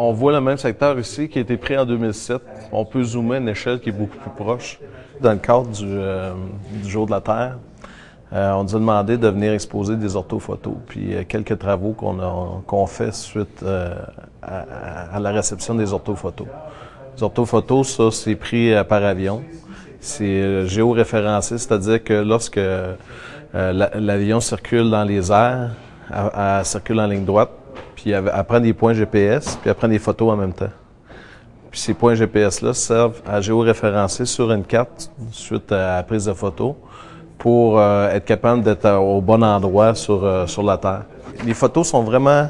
On voit le même secteur ici qui a été pris en 2007. On peut zoomer à une échelle qui est beaucoup plus proche. Dans le cadre du Jour de la Terre, on nous a demandé de venir exposer des orthophotos, puis quelques travaux qu'on fait suite à la réception des orthophotos. Les orthophotos, ça, c'est pris par avion. C'est géoréférencé, c'est-à-dire que lorsque l'avion circule dans les airs, elle circule en ligne droite, puis elle prend des points GPS, puis elle prend des photos en même temps. Puis ces points GPS-là servent à géoréférencer sur une carte suite à la prise de photos pour être capable d'être au bon endroit sur la Terre. Les photos sont vraiment,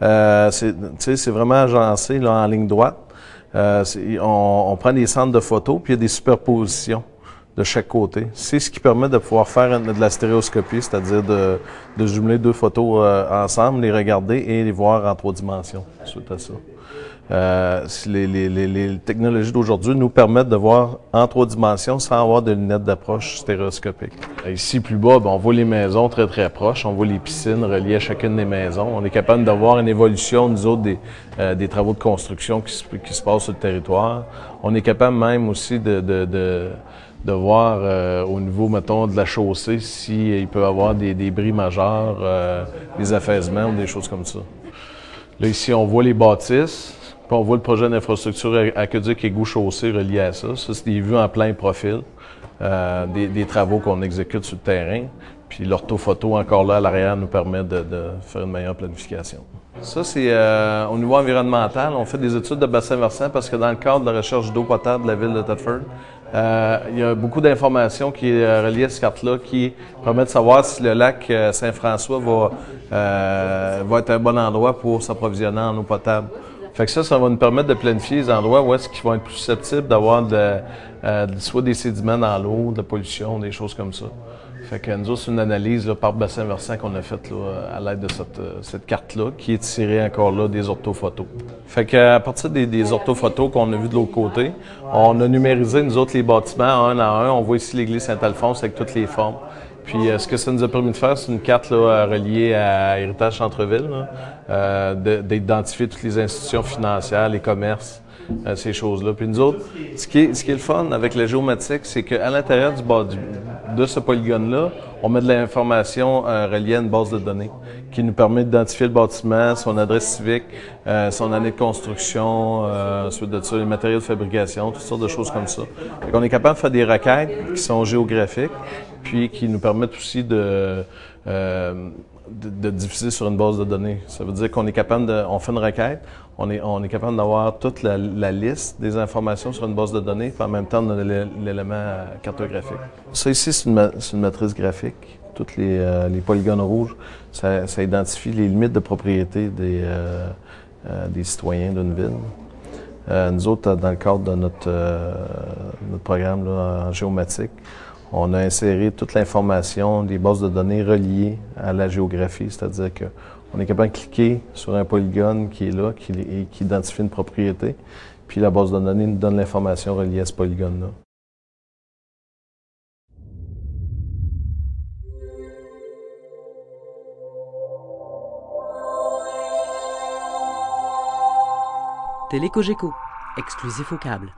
c'est vraiment agencé là, en ligne droite. On prend des centres de photos, puis il y a des superpositions de chaque côté. C'est ce qui permet de pouvoir faire de la stéréoscopie, c'est-à-dire de jumeler deux photos ensemble, les regarder et les voir en 3 dimensions suite à ça. Les technologies d'aujourd'hui nous permettent de voir en 3 dimensions sans avoir de lunettes d'approche stéréoscopiques. Ici, plus bas, on voit les maisons très, très proches. On voit les piscines reliées à chacune des maisons. On est capable de voir une évolution, nous autres, des travaux de construction qui se passent sur le territoire. On est capable même aussi de voir au niveau, mettons, de la chaussée, s'il peut y avoir des débris majeurs, des affaissements ou des choses comme ça. Là, ici, on voit les bâtisses. Puis on voit le projet d'infrastructure aqueduc et égout-chaussée relié à ça. Ça, c'est des vues en plein profil, des travaux qu'on exécute sur le terrain. Puis l'orthophoto, encore là, à l'arrière, nous permet de faire une meilleure planification. Ça, c'est au niveau environnemental. On fait des études de bassin versant parce que dans le cadre de la recherche d'eau potable de la ville de Thetford, il y a beaucoup d'informations qui est reliées à cette carte-là qui permettent de savoir si le lac Saint-François va être un bon endroit pour s'approvisionner en eau potable. Fait que ça va nous permettre de planifier les endroits où est-ce qu'ils vont être plus susceptibles d'avoir soit des sédiments dans l'eau, de la pollution, des choses comme ça. Fait que nous autres, c'est une analyse là, par bassin versant qu'on a faite à l'aide de cette carte-là, qui est tirée encore là des orthophotos. Fait qu'à partir des orthophotos qu'on a vues de l'autre côté, on a numérisé nous autres les bâtiments un à un. On voit ici l'église Saint-Alphonse avec toutes les formes. Puis ce que ça nous a permis de faire, c'est une carte là, reliée à Héritage Centre-Ville, d'identifier toutes les institutions financières, les commerces, ces choses-là. Puis nous autres, ce qui est le fun avec la géomatique, c'est qu'à l'intérieur de ce polygone-là, on met de l'information reliée à une base de données qui nous permet d'identifier le bâtiment, son adresse civique, son année de construction, ensuite de ça, les matériaux de fabrication, toutes sortes de choses comme ça. Fait qu'on est capable de faire des requêtes qui sont géographiques, puis qui nous permettent aussi de diffuser sur une base de données. Ça veut dire qu'on est capable on fait une requête, on est capable d'avoir toute la liste des informations sur une base de données, puis en même temps, on a l'élément cartographique. Ça ici, c'est une matrice graphique. Tous les polygones rouges, ça identifie les limites de propriété des citoyens d'une ville. Nous autres, dans le cadre de notre programme là, en géomatique, on a inséré toute l'information des bases de données reliées à la géographie, c'est-à-dire qu'on est capable de cliquer sur un polygone qui est là, qui identifie une propriété, puis la base de données nous donne l'information reliée à ce polygone-là. Télécogeco, exclusif au câble.